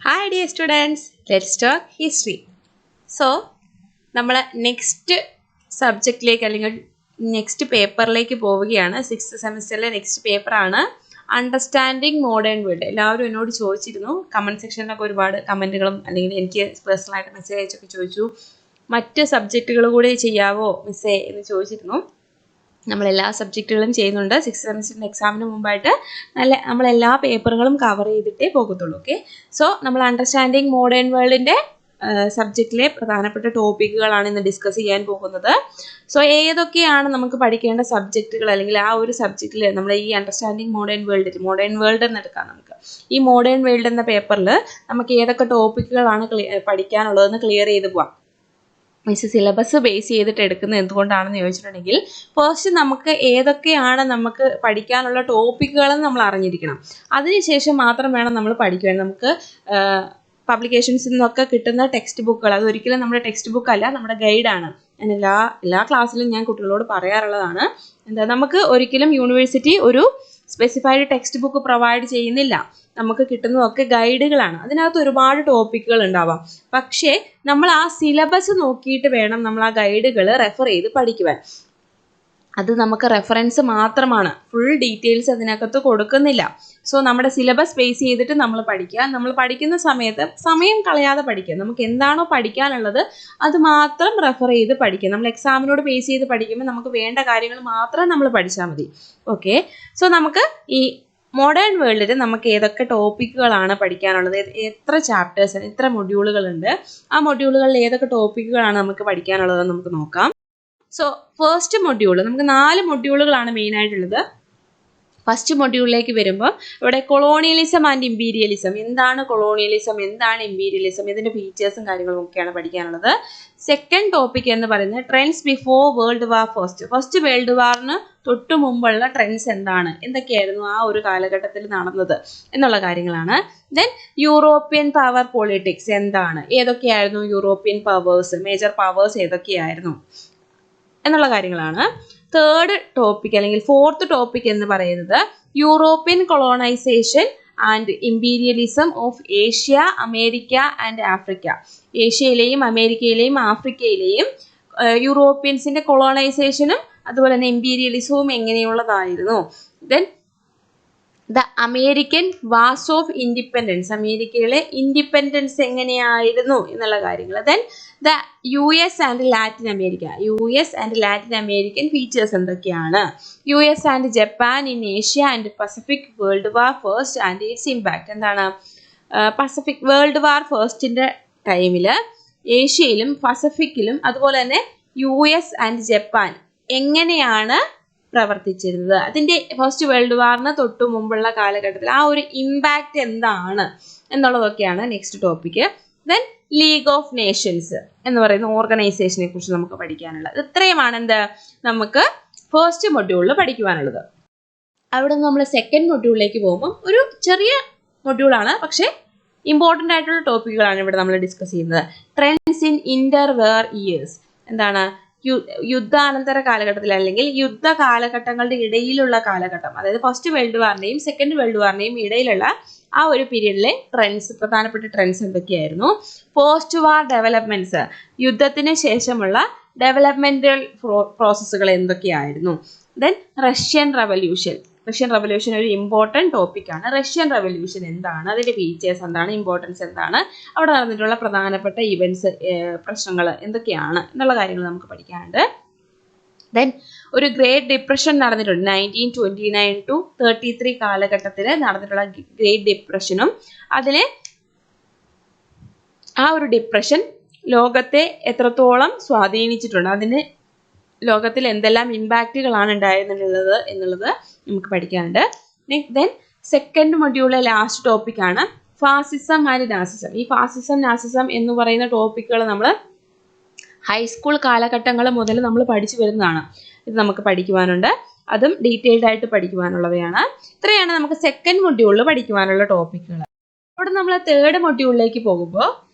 Hi dear students, let's talk history. So, നമ്മൾ next സബ്ജക്റ്റിലേക്ക് അല്ലെങ്കിൽ next പേപ്പറിലേക്ക് പോവുകയാണ്. 6th സെമിസ്റ്ററിലെ നെക്സ്റ്റ് പേപ്പറാണ് അണ്ടർസ്റ്റാൻഡിങ് മോഡേൺ വേൾഡ്. എല്ലാവരും എന്നോട് ചോദിച്ചിരുന്നു, കമൻറ്റ് സെക്ഷനിലൊക്കെ ഒരുപാട് കമൻറ്റുകളും അല്ലെങ്കിൽ എനിക്ക് പേഴ്സണലായിട്ട് മെസ്സേജ് അയച്ചൊക്കെ ചോദിച്ചു, മറ്റ് സബ്ജക്റ്റുകൾ കൂടി ചെയ്യാവോ മിസ്സേ എന്ന് ചോദിച്ചിരുന്നു. നമ്മളെല്ലാ സബ്ജക്റ്റുകളും ചെയ്യുന്നുണ്ട്. 6th സെമിസ്റ്ററിൻ്റെ എക്സാമിന് മുമ്പായിട്ട് നമ്മളെല്ലാ പേപ്പറുകളും കവർ ചെയ്തിട്ടേ പോകത്തുള്ളൂ. ഓക്കെ, സോ നമ്മൾ അണ്ടർസ്റ്റാൻഡിങ് മോഡേൺ വേൾഡിൻ്റെ സബ്ജക്റ്റിലെ പ്രധാനപ്പെട്ട ടോപ്പിക്കുകളാണ് ഇന്ന് ഡിസ്കസ് ചെയ്യാൻ പോകുന്നത്. സോ ഏതൊക്കെയാണ് നമുക്ക് പഠിക്കേണ്ട സബ്ജക്റ്റുകൾ, അല്ലെങ്കിൽ ആ ഒരു സബ്ജക്റ്റിൽ നമ്മൾ ഈ അണ്ടർസ്റ്റാൻഡിങ് മോഡേൺ വേൾഡ് എന്നെടുക്കാം. നമുക്ക് ഈ മോഡേൺ വേൾഡ് എന്ന പേപ്പറിൽ നമുക്ക് ഏതൊക്കെ ടോപ്പിക്കുകളാണ് പഠിക്കാനുള്ളതെന്ന് ക്ലിയർ ചെയ്ത് പോവാം. മിസ് സിലബസ് ബേസ് ചെയ്തിട്ട് എടുക്കുന്നത് എന്തുകൊണ്ടാണെന്ന് ചോദിച്ചിട്ടുണ്ടെങ്കിൽ, ഫസ്റ്റ് നമുക്ക് ഏതൊക്കെയാണ് നമുക്ക് പഠിക്കാനുള്ള ടോപ്പിക്കുകളെന്ന് നമ്മൾ അറിഞ്ഞിരിക്കണം. അതിനുശേഷം മാത്രം വേണം നമ്മൾ പഠിക്കുവാൻ. നമുക്ക് പബ്ലിക്കേഷൻസിൽ നിന്നൊക്കെ കിട്ടുന്ന ടെക്സ്റ്റ് ബുക്കുകൾ, അതൊരിക്കലും നമ്മുടെ ടെക്സ്റ്റ് ബുക്ക് അല്ല, നമ്മുടെ ഗൈഡാണ്. ഞാൻ എല്ലാ ക്ലാസ്സിലും ഞാൻ കുട്ടികളോട് പറയാറുള്ളതാണ്, നമുക്ക് ഒരിക്കലും യൂണിവേഴ്സിറ്റി ഒരു സ്പെസിഫൈഡ് ടെക്സ്റ്റ് ബുക്ക് പ്രൊവൈഡ് ചെയ്യുന്നില്ല. നമുക്ക് കിട്ടുന്നതൊക്കെ ഗൈഡുകളാണ്. അതിനകത്ത് ഒരുപാട് ടോപ്പിക്കുകൾ ഉണ്ടാവാം. പക്ഷേ നമ്മൾ ആ സിലബസ് നോക്കിയിട്ട് വേണം നമ്മൾ ആ ഗൈഡുകൾ റെഫർ ചെയ്ത് പഠിക്കുവാൻ. അത് നമുക്ക് റെഫറൻസ് മാത്രമാണ്, ഫുൾ ഡീറ്റെയിൽസ് അതിനകത്ത് കൊടുക്കുന്നില്ല. സോ നമ്മുടെ സിലബസ് ബേസ് ചെയ്തിട്ട് നമ്മൾ പഠിക്കുക. നമ്മൾ പഠിക്കുന്ന സമയത്ത് സമയം കളയാതെ പഠിക്കുക. നമുക്ക് എന്താണോ പഠിക്കാനുള്ളത് അത് മാത്രം റെഫർ ചെയ്ത് പഠിക്കുക. നമ്മൾ എക്സാമിനോട് ബേസ് ചെയ്ത് പഠിക്കുമ്പോൾ നമുക്ക് വേണ്ട കാര്യങ്ങൾ മാത്രം നമ്മൾ പഠിച്ചാൽ മതി. ഓക്കെ, സോ നമുക്ക് ഈ മോഡേൺ വേൾഡിൽ നമുക്ക് ഏതൊക്കെ ടോപ്പിക്കുകളാണ് പഠിക്കാനുള്ളത്, എത്ര ചാപ്റ്റേഴ്സ്, എത്ര മൊഡ്യൂളുകളുണ്ട്, ആ മൊഡ്യൂളുകളിൽ ഏതൊക്കെ ടോപ്പിക്കുകളാണ് നമുക്ക് പഠിക്കാനുള്ളതെന്ന് നമുക്ക് നോക്കാം. സോ ഫസ്റ്റ് മൊഡ്യൂൾ, നമുക്ക് 4 മൊഡ്യൂളുകളാണ് മെയിനായിട്ടുള്ളത്. ഫസ്റ്റ് മൊഡ്യൂളിലേക്ക് വരുമ്പോൾ ഇവിടെ കൊളോണിയലിസം ആൻഡ് ഇമ്പീരിയലിസം, എന്താണ് കൊളോണിയലിസം, എന്താണ് ഇമ്പീരിയലിസം, ഇതിൻ്റെ ഫീച്ചേഴ്സും കാര്യങ്ങളും ഒക്കെയാണ് പഠിക്കാനുള്ളത്. സെക്കൻഡ് ടോപ്പിക് എന്ന് പറയുന്നത് trends before world war first world വാറിന് തൊട്ട് മുമ്പുള്ള ട്രെൻഡ്സ് എന്തൊക്കെയായിരുന്നു ആ ഒരു കാലഘട്ടത്തിൽ നടന്നത് എന്നുള്ള കാര്യങ്ങളാണ്. ദെൻ യൂറോപ്യൻ പവർ പൊളിറ്റിക്സ്, എന്താണ്, ഏതൊക്കെയായിരുന്നു യൂറോപ്യൻ പവേഴ്സ്, മേജർ പവേഴ്സ് ഏതൊക്കെയായിരുന്നു എന്നുള്ള കാര്യങ്ങളാണ്. തേർഡ് ടോപ്പിക് അല്ലെങ്കിൽ ഫോർത്ത് ടോപ്പിക് എന്ന് പറയുന്നത് European colonisation and imperialism of Asia, America and Africa. ഏഷ്യയിലെയും അമേരിക്കയിലെയും ആഫ്രിക്കയിലെയും യൂറോപ്യൻസിൻ്റെ കൊളോണൈസേഷനും അതുപോലെ തന്നെ ഇമ്പീരിയലിസവും എങ്ങനെയുള്ളതായിരുന്നു. Then the American wars of independence, അമേരിക്കയിലെ ഇൻഡിപെൻഡൻസ് എങ്ങനെയായിരുന്നു എന്നുള്ള കാര്യങ്ങൾ. Then the US and Latin American features എന്തൊക്കെയാണ്. US and Japan in Asia and Pacific world war first and its impact, എന്താണ്, പസഫിക് വേൾഡ് വാർ ഫസ്റ്റിൻ്റെ ടൈമിൽ ഏഷ്യയിലും പസഫിക്കിലും അതുപോലെ തന്നെ US ആൻഡ് ജപ്പാൻ എങ്ങനെയാണ് പ്രവർത്തിച്ചിരുന്നത്, അതിൻ്റെ ഫസ്റ്റ് വേൾഡ് വാറിന് തൊട്ട് മുമ്പുള്ള കാലഘട്ടത്തിൽ ആ ഒരു ഇമ്പാക്റ്റ് എന്താണ് എന്നുള്ളതൊക്കെയാണ് next topic. Then League of Nations എന്ന് പറയുന്ന ഓർഗനൈസേഷനെ കുറിച്ച് നമുക്ക് പഠിക്കാനുള്ളത്. ഇത്രയുമാണ് നമുക്ക് ഫസ്റ്റ് മൊഡ്യൂളിൽ പഠിക്കുവാനുള്ളത്. അവിടെ നിന്ന് നമ്മൾ സെക്കൻഡ് മൊഡ്യൂളിലേക്ക് പോകുമ്പോൾ ഒരു ചെറിയ മൊഡ്യൂളാണ്, പക്ഷേ ഇമ്പോർട്ടൻ്റ് ആയിട്ടുള്ള ടോപ്പിക്കുകളാണ് ഇവിടെ നമ്മൾ ഡിസ്കസ് ചെയ്യുന്നത്. ട്രെൻഡ്സ് ഇൻ ഇന്റർവേർ ഇയേഴ്സ്, എന്താണ്, യുദ്ധാനന്തര കാലഘട്ടത്തിൽ അല്ലെങ്കിൽ യുദ്ധ കാലഘട്ടങ്ങളുടെ ഇടയിലുള്ള കാലഘട്ടം, അതായത് ഫസ്റ്റ് വേൾഡ് വാറിൻ്റെയും സെക്കൻഡ് വേൾഡ് വാറിൻ്റെയും ഇടയിലുള്ള ആ ഒരു പീരീഡിലെ പ്രധാനപ്പെട്ട ട്രെൻഡ്സ് എന്തൊക്കെയായിരുന്നു. പോസ്റ്റ് വാർ ഡെവലപ്മെൻറ്റ്സ്, യുദ്ധത്തിന് ശേഷമുള്ള ഡെവലപ്മെൻ്റൽ പ്രോസസ്സുകൾ എന്തൊക്കെയായിരുന്നു. ദെൻ റഷ്യൻ റവല്യൂഷൻ ഒരു ഇമ്പോർട്ടൻറ്റ് ടോപ്പിക്കാണ്. റഷ്യൻ റവല്യൂഷൻ എന്താണ്, അതിൻ്റെ ഫീച്ചേഴ്സ് എന്താണ്, ഇമ്പോർട്ടൻസ് എന്താണ്, അവിടെ നടന്നിട്ടുള്ള പ്രധാനപ്പെട്ട ഇവൻറ്റ്സ്, പ്രശ്നങ്ങൾ എന്തൊക്കെയാണ് എന്നുള്ള കാര്യങ്ങൾ നമുക്ക് പഠിക്കാനുണ്ട്. ദെൻ ഒരു ഗ്രേറ്റ് ഡിപ്രഷൻ നടന്നിട്ടുണ്ട് 1929 to 33 കാലഘട്ടത്തിൽ നടന്നിട്ടുള്ള ഗ്രേറ്റ് ഡിപ്രഷനും അതിൽ ആ ഒരു ഡിപ്രഷൻ ലോകത്തെ എത്രത്തോളം സ്വാധീനിച്ചിട്ടുണ്ട്, അതിന് ലോകത്തിൽ എന്തെല്ലാം ഇമ്പാക്റ്റുകളാണ് ഉണ്ടായിരുന്നുള്ളത് എന്നുള്ളത് നമുക്ക് പഠിക്കാനുണ്ട്. ദെൻ സെക്കൻഡ് മൊഡ്യൂളിലെ ലാസ്റ്റ് ടോപ്പിക്കാണ് ഫാസിസം ആൻഡ് നാസിസം. ഈ ഫാസിസം നാസിസം എന്ന് പറയുന്ന ടോപ്പിക്കുകൾ നമ്മൾ ഹൈസ്കൂൾ കാലഘട്ടങ്ങൾ മുതൽ നമ്മൾ പഠിച്ചു വരുന്നതാണ്. ഇത് നമുക്ക് പഠിക്കുവാനുണ്ട്, അതും ഡീറ്റെയിൽഡ് ആയിട്ട് പഠിക്കുവാനുള്ളവയാണ്. ഇത്രയാണ് നമുക്ക് സെക്കൻഡ് മൊഡ്യൂളിൽ പഠിക്കുവാനുള്ള ടോപ്പിക്കുകൾ. അവിടെ നമ്മൾ തേർഡ് മൊഡ്യൂളിലേക്ക് പോകുമ്പോൾ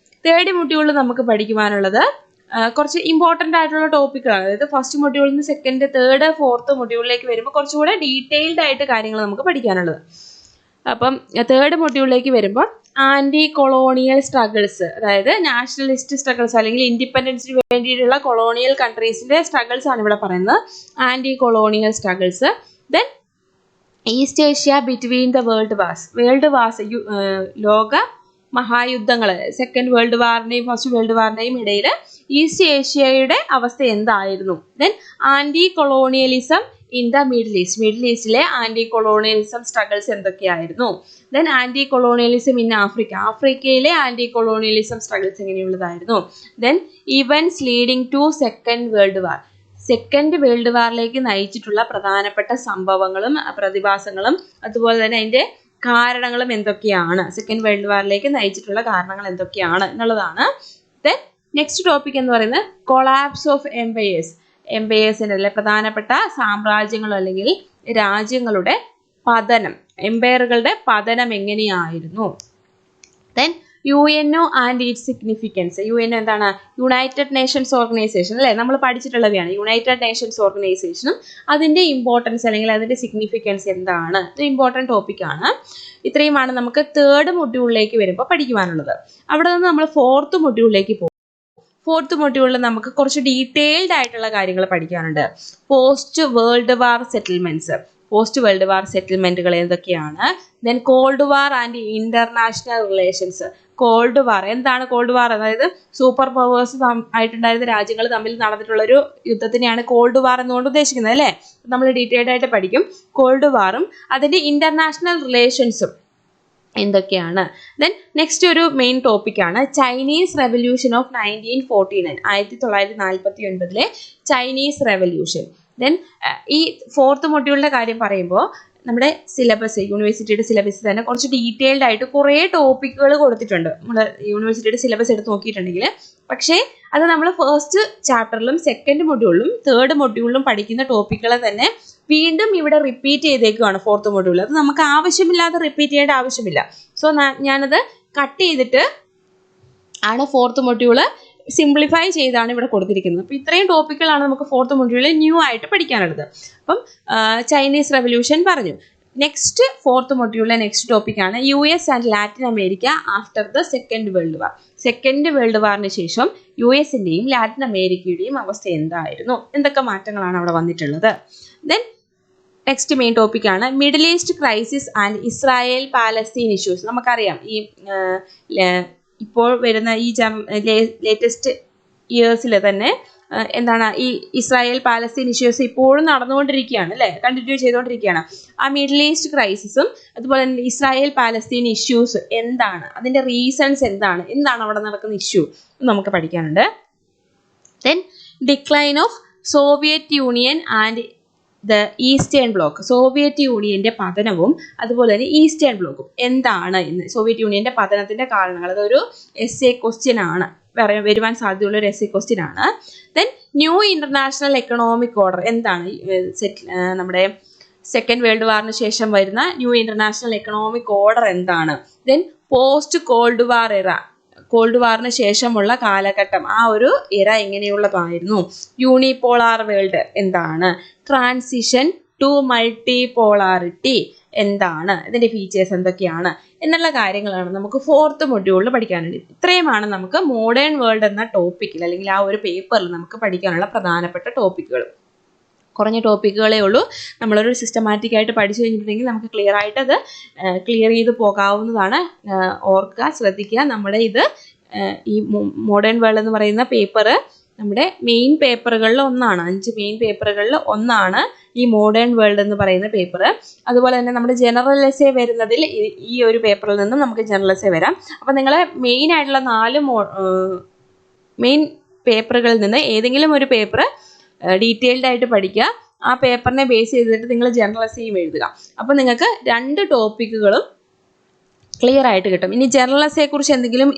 തേർഡ് മൊഡ്യൂളിൽ നമുക്ക് പഠിക്കുവാനുള്ളത് കുറച്ച് ഇമ്പോർട്ടൻ്റ് ആയിട്ടുള്ള ടോപ്പിക്കുകളാണ്. അതായത് ഫസ്റ്റ് മൊഡ്യൂളിൽ നിന്ന് സെക്കൻഡ്, തേർഡ്, ഫോർത്ത് മൊഡ്യൂളിലേക്ക് വരുമ്പോൾ കുറച്ചുകൂടെ ഡീറ്റെയിൽഡ് ആയിട്ട് കാര്യങ്ങൾ നമുക്ക് പഠിക്കാനുള്ളത്. അപ്പം തേർഡ് മൊഡ്യൂളിലേക്ക് വരുമ്പോൾ ആന്റി കൊളോണിയൽ സ്ട്രഗിൾസ്, അതായത് നാഷണലിസ്റ്റ് സ്ട്രഗിൾസ് അല്ലെങ്കിൽ ഇൻഡിപെൻഡൻസിന് വേണ്ടിയിട്ടുള്ള കൊളോണിയൽ കൺട്രീസിന്റെ സ്ട്രഗിൾസ് ആണ് ഇവിടെ പറയുന്നത്, anti colonial struggles. Then East Asia between the world wars, ലോക മഹായുദ്ധങ്ങൾ, സെക്കൻഡ് വേൾഡ് വാറിന്റെയും ഫസ്റ്റ് വേൾഡ് വാറിന്റെയും ഇടയിൽ ഈസ്റ്റ് ഏഷ്യയുടെ അവസ്ഥ എന്തായിരുന്നു. Then anti colonialism in the Middle ഈസ്റ്റിലെ ആന്റി കൊളോണിയലിസം സ്ട്രഗിൾസ് എന്തൊക്കെയായിരുന്നു. ദെൻ ആന്റി കൊളോണിയലിസം ഇൻ ആഫ്രിക്കയിലെ ആന്റി കൊളോണിയലിസം സ്ട്രഗിൾസ് എങ്ങനെയുള്ളതായിരുന്നു. Then events leading to second world വാറിലേക്ക് നയിച്ചിട്ടുള്ള പ്രധാനപ്പെട്ട സംഭവങ്ങളും പ്രതിഭാസങ്ങളും അതുപോലെ തന്നെ അതിന്റെ കാരണങ്ങളും എന്തൊക്കെയാണ്, സെക്കൻഡ് വേൾഡ് വാറിലേക്ക് നയിച്ചിട്ടുള്ള കാരണങ്ങൾ എന്തൊക്കെയാണ് എന്നുള്ളതാണ്. ദെൻ നെക്സ്റ്റ് ടോപ്പിക് എന്ന് പറയുന്നത് കൊളാപ്സ് ഓഫ് എംപയേഴ്സിന്റെ അല്ലെ പ്രധാനപ്പെട്ട സാമ്രാജ്യങ്ങൾ അല്ലെങ്കിൽ രാജ്യങ്ങളുടെ പതനം, എംപയറുകളുടെ പതനം എങ്ങനെയായിരുന്നു. Then UNO and it's significance. UNO എന്താണ്? യുണൈറ്റഡ് നേഷൻസ് ഓർഗനൈസേഷൻ അല്ലേ, നമ്മൾ പഠിച്ചിട്ടുള്ളവയാണ്. യുണൈറ്റഡ് നേഷൻസ് ഓർഗനൈസേഷനും അതിന്റെ ഇമ്പോർട്ടൻസ് അല്ലെങ്കിൽ അതിന്റെ സിഗ്നിഫിക്കൻസ് എന്താണ്, ഇത് ഇമ്പോർട്ടൻറ്റ് ടോപ്പിക്കാണ്. ഇത്രയുമാണ് നമുക്ക് തേർഡ് മൊഡ്യൂളിലേക്ക് വരുമ്പോൾ പഠിക്കുവാനുള്ളത്. അവിടെ നിന്ന് നമ്മൾ ഫോർത്ത് മൊഡ്യൂളിലേക്ക് പോകും. ഫോർത്ത് മൊഡ്യൂളിൽ നമുക്ക് കുറച്ച് ഡീറ്റെയിൽഡ് ആയിട്ടുള്ള കാര്യങ്ങൾ പഠിക്കാനുണ്ട്. പോസ്റ്റ് വേൾഡ് വാർ സെറ്റിൽമെന്റുകൾ എന്തൊക്കെയാണ്. Then cold war and international relations. Cold war എന്താണ്? കോൾഡ് വാർ അതായത് സൂപ്പർ പവേഴ്സ് ആയിട്ടുണ്ടായിരുന്ന രാജ്യങ്ങൾ തമ്മിൽ നടന്നിട്ടുള്ള ഒരു യുദ്ധത്തിനെയാണ് കോൾഡ് വാർ എന്നുകൊണ്ട് ഉദ്ദേശിക്കുന്നത് അല്ലേ. നമ്മൾ ഡീറ്റെയിൽഡ് ആയിട്ട് പഠിക്കും കോൾഡ് വാറും അതിന്റെ ഇന്റർനാഷണൽ റിലേഷൻസും എന്തൊക്കെയാണ്. ദെൻ നെക്സ്റ്റ് ഒരു മെയിൻ ടോപ്പിക്കാണ് Chinese revolution of 1949, 1949 Chinese revolution. Then ഈ ഫോർത്ത് മൊഡ്യൂളിന്റെ കാര്യം പറയുമ്പോൾ നമ്മുടെ സിലബസ്, യൂണിവേഴ്സിറ്റിയുടെ സിലബസ് തന്നെ കുറച്ച് ഡീറ്റെയിൽഡ് ആയിട്ട് കുറേ ടോപ്പിക്കുകൾ കൊടുത്തിട്ടുണ്ട്. നമ്മൾ യൂണിവേഴ്സിറ്റിയുടെ സിലബസ് എടുത്ത് നോക്കിയിട്ടുണ്ടെങ്കിൽ, പക്ഷേ അത് നമ്മൾ ഫസ്റ്റ് ചാപ്റ്ററിലും സെക്കൻഡ് മൊഡ്യൂളിലും തേർഡ് മൊഡ്യൂളിലും പഠിക്കുന്ന ടോപ്പിക്കുകൾ തന്നെ വീണ്ടും ഇവിടെ റിപ്പീറ്റ് ചെയ്തേക്കുവാണ് ഫോർത്ത് മൊഡ്യൂൾ. അത് നമുക്ക് ആവശ്യമില്ലാതെ റിപ്പീറ്റ് ചെയ്യേണ്ട ആവശ്യമില്ല. സോ ഞാനത് കട്ട് ചെയ്തിട്ട് ആണ് ഫോർത്ത് മൊഡ്യൂള് സിംപ്ലിഫൈ ചെയ്താണ് ഇവിടെ കൊടുത്തിരിക്കുന്നത്. അപ്പോൾ ഇത്രയും ടോപ്പിക്കുകളാണ് നമുക്ക് ഫോർത്ത് മൊഡ്യൂളിൽ ന്യൂ ആയിട്ട് പഠിക്കാനുള്ളത്. അപ്പം ചൈനീസ് റെവല്യൂഷൻ പറഞ്ഞു. നെക്സ്റ്റ് ഫോർത്ത് മൊഡ്യൂളിലെ നെക്സ്റ്റ് ടോപ്പിക്കാണ് US and Latin America after the second world war. Second world വാറിന് ശേഷം US-ന്റെയും ലാറ്റിൻ അമേരിക്കയുടെയും അവസ്ഥ എന്തായിരുന്നു, എന്തൊക്കെ മാറ്റങ്ങളാണ് അവിടെ വന്നിട്ടുള്ളത്. ദെൻ നെക്സ്റ്റ് മെയിൻ ടോപ്പിക്കാണ് middle east crisis and Israel Palestine issues. നമുക്കറിയാം ഈ ഇപ്പോൾ വരുന്ന ഈ ലേറ്റസ്റ്റ് ഇയേഴ്സിൽ തന്നെ എന്താണ് ഈ ഇസ്രായേൽ പാലസ്തീൻ ഇഷ്യൂസ് ഇപ്പോഴും നടന്നുകൊണ്ടിരിക്കുകയാണ് അല്ലേ, കണ്ടിന്യൂ ചെയ്തുകൊണ്ടിരിക്കുകയാണ്. ആ മിഡിൽ ഈസ്റ്റ് ക്രൈസിസും അതുപോലെ തന്നെ ഇസ്രായേൽ പാലസ്തീൻ ഇഷ്യൂസ് എന്താണ്, അതിൻ്റെ റീസൺസ് എന്താണ് അവിടെ നടക്കുന്ന ഇഷ്യൂ നമുക്ക് പഠിക്കാനുണ്ട്. Then decline of Soviet union and the eastern block. Soviet യൂണിയന്റെ പതനവും അതുപോലെ തന്നെ ഈസ്റ്റേൺ ബ്ലോക്കും എന്താണ് ഇന്ന്, സോവിയറ്റ് യൂണിയന്റെ പതനത്തിന്റെ കാരണങ്ങൾ. അതൊരു essay ക്വസ്റ്റ്യൻ ആണ്, വരുവാൻ സാധ്യതയുള്ള ഒരു essay ക്വസ്റ്റ്യൻ ആണ്. Then new international economic order എന്താണ്, നമ്മുടെ സെക്കൻഡ് വേൾഡ് വാറിന് ശേഷം വരുന്ന ന്യൂ ഇന്റർനാഷണൽ എക്കണോമിക് ഓർഡർ എന്താണ്. ദെൻ പോസ്റ്റ് കോൾഡ് വാർ എറ, കോൾഡ് വാറിന് ശേഷമുള്ള കാലഘട്ടം, ആ ഒരു ഇറ എങ്ങനെയുള്ളതായിരുന്നു. യൂണിപോളാർ വേൾഡ് എന്താണ്, ട്രാൻസിഷൻ ടു മൾട്ടിപോളാരിറ്റി എന്താണ്, ഇതിന്റെ ഫീച്ചേഴ്സ് എന്തൊക്കെയാണ് എന്നുള്ള കാര്യങ്ങളാണ് നമുക്ക് ഫോർത്ത് മൊഡ്യൂളിൽ പഠിക്കാനുണ്ട്. ഇത്രയുമാണ് നമുക്ക് മോഡേൺ വേൾഡ് എന്ന ടോപ്പിക്കിൽ അല്ലെങ്കിൽ ആ ഒരു പേപ്പറിൽ നമുക്ക് പഠിക്കാനുള്ള പ്രധാനപ്പെട്ട ടോപ്പിക്കുകൾ. കുറഞ്ഞ ടോപ്പിക്കുകളേ ഉള്ളൂ. നമ്മളൊരു സിസ്റ്റമാറ്റിക് ആയിട്ട് പഠിച്ചു കഴിഞ്ഞിട്ടുണ്ടെങ്കിൽ നമുക്ക് ക്ലിയർ ആയിട്ട് അത് ക്ലിയർ ചെയ്ത് പോകാവുന്നതാണ്. ഓർക്കുക, ശ്രദ്ധിക്കുക, നമ്മുടെ ഇത് ഈ മോഡേൺ വേൾഡ് എന്ന് പറയുന്ന പേപ്പർ നമ്മുടെ മെയിൻ പേപ്പറുകളിൽ ഒന്നാണ്, 5 മെയിൻ പേപ്പറുകളിൽ ഒന്നാണ് ഈ മോഡേൺ വേൾഡ് എന്ന് പറയുന്ന പേപ്പർ. അതുപോലെ തന്നെ നമ്മുടെ ജനറൽ എസ്സേ വരുന്നതിൽ ഈ ഒരു പേപ്പറിൽ നിന്നും നമുക്ക് ജനറൽ എസ്സേ വരാം. അപ്പം നിങ്ങൾ മെയിൻ ആയിട്ടുള്ള 4 മെയിൻ പേപ്പറുകളിൽ നിന്ന് ഏതെങ്കിലും ഒരു പേപ്പർ ഡീറ്റെയിൽഡ് ആയിട്ട് പഠിക്കുക. ആ പേപ്പറിനെ ബേസ് ചെയ്തിട്ട് നിങ്ങൾ ജനറൽ എസ്സേയും എഴുതുക. അപ്പോൾ നിങ്ങൾക്ക് 2 ടോപ്പിക്കുകളും ക്ലിയർ ആയിട്ട് കിട്ടും. ഇനി ജനറൽ എസ്സേയെ കുറിച്ച് എന്തെങ്കിലും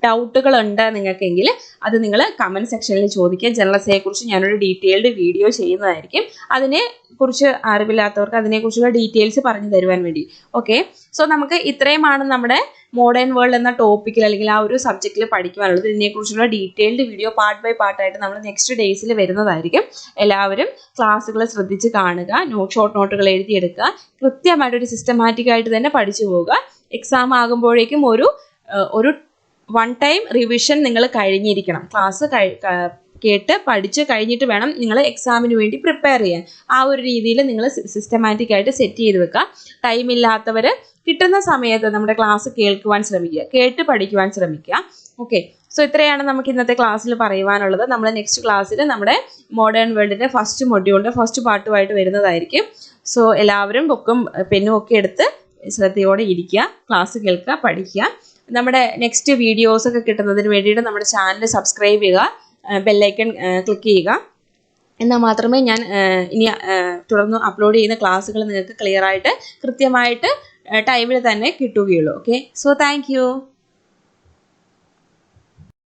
ഡൗട്ടുകൾ ഉണ്ട് നിങ്ങൾക്കെങ്കിൽ അത് നിങ്ങൾ കമൻറ്റ് സെക്ഷനിൽ ചോദിക്കുക. ജനറൽ എസ്സേയെ കുറിച്ച് ഞാനൊരു ഡീറ്റെയിൽഡ് വീഡിയോ ചെയ്യുന്നതായിരിക്കും, അതിനെ കുറിച്ച് അറിവില്ലാത്തവർക്ക് അതിനെക്കുറിച്ചുള്ള ഡീറ്റെയിൽസ് പറഞ്ഞു തരുവാൻ വേണ്ടി. ഓക്കെ, സോ നമുക്ക് ഇത്രയുമാണ് നമ്മുടെ മോഡേൺ വേൾഡ് എന്ന ടോപ്പിക്കിൽ അല്ലെങ്കിൽ ആ ഒരു സബ്ജക്റ്റിൽ പഠിക്കുവാനുള്ളത്. ഇതിനെക്കുറിച്ചുള്ള ഡീറ്റെയിൽഡ് വീഡിയോ പാർട്ട് ബൈ പാർട്ടായിട്ട് നമ്മൾ നെക്സ്റ്റ് ഡേയ്സിൽ വരുന്നതായിരിക്കും. എല്ലാവരും ക്ലാസ്സുകൾ ശ്രദ്ധിച്ച് കാണുക, ഷോർട്ട് നോട്ടുകൾ എഴുതിയെടുക്കുക, കൃത്യമായിട്ടൊരു സിസ്റ്റമാറ്റിക് ആയിട്ട് തന്നെ പഠിച്ചു പോവുക. എക്സാം ആകുമ്പോഴേക്കും ഒരു 1 ടൈം റിവിഷൻ നിങ്ങൾ കഴിഞ്ഞിരിക്കണം. ക്ലാസ് കേട്ട് പഠിച്ച് കഴിഞ്ഞിട്ട് വേണം നിങ്ങൾ എക്സാമിന് വേണ്ടി പ്രിപ്പയർ ചെയ്യാൻ. ആ ഒരു രീതിയിൽ നിങ്ങൾ സിസ്റ്റമാറ്റിക് ആയിട്ട് സെറ്റ് ചെയ്ത് വെക്കുക. ടൈമില്ലാത്തവർ കിട്ടുന്ന സമയത്ത് നമ്മുടെ ക്ലാസ് കേൾക്കുവാൻ ശ്രമിക്കുക, കേട്ട് പഠിക്കുവാൻ ശ്രമിക്കുക. ഓക്കെ, സോ ഇത്രയാണ് നമുക്ക് ഇന്നത്തെ ക്ലാസ്സിൽ പറയുവാനുള്ളത്. നമ്മൾ നെക്സ്റ്റ് ക്ലാസ്സിൽ നമ്മുടെ മോഡേൺ വേൾഡിൻ്റെ ഫസ്റ്റ് മൊഡ്യൂളിൻ്റെ ഫസ്റ്റ് പാർട്ടുമായിട്ട് വരുന്നതായിരിക്കും. സോ എല്ലാവരും ബുക്കും പെന്നും ഒക്കെ എടുത്ത് ശ്രദ്ധയോടെ ഇരിക്കുക, ക്ലാസ് കേൾക്കുക, പഠിക്കുക. നമ്മുടെ നെക്സ്റ്റ് വീഡിയോസൊക്കെ കിട്ടുന്നതിന് വേണ്ടിയിട്ട് നമ്മുടെ ചാനൽ സബ്സ്ക്രൈബ് ചെയ്യുക, ബെല്ലൈക്കൺ ക്ലിക്ക് ചെയ്യുക. എന്നാൽ മാത്രമേ ഞാൻ ഇനി തുടർന്ന് അപ്ലോഡ് ചെയ്യുന്ന ക്ലാസ്സുകൾ നിങ്ങൾക്ക് ക്ലിയർ ആയിട്ട് കൃത്യമായിട്ട് ടൈമിൽ തന്നെ കിട്ടുകയുള്ളൂ. Okay, so thank you.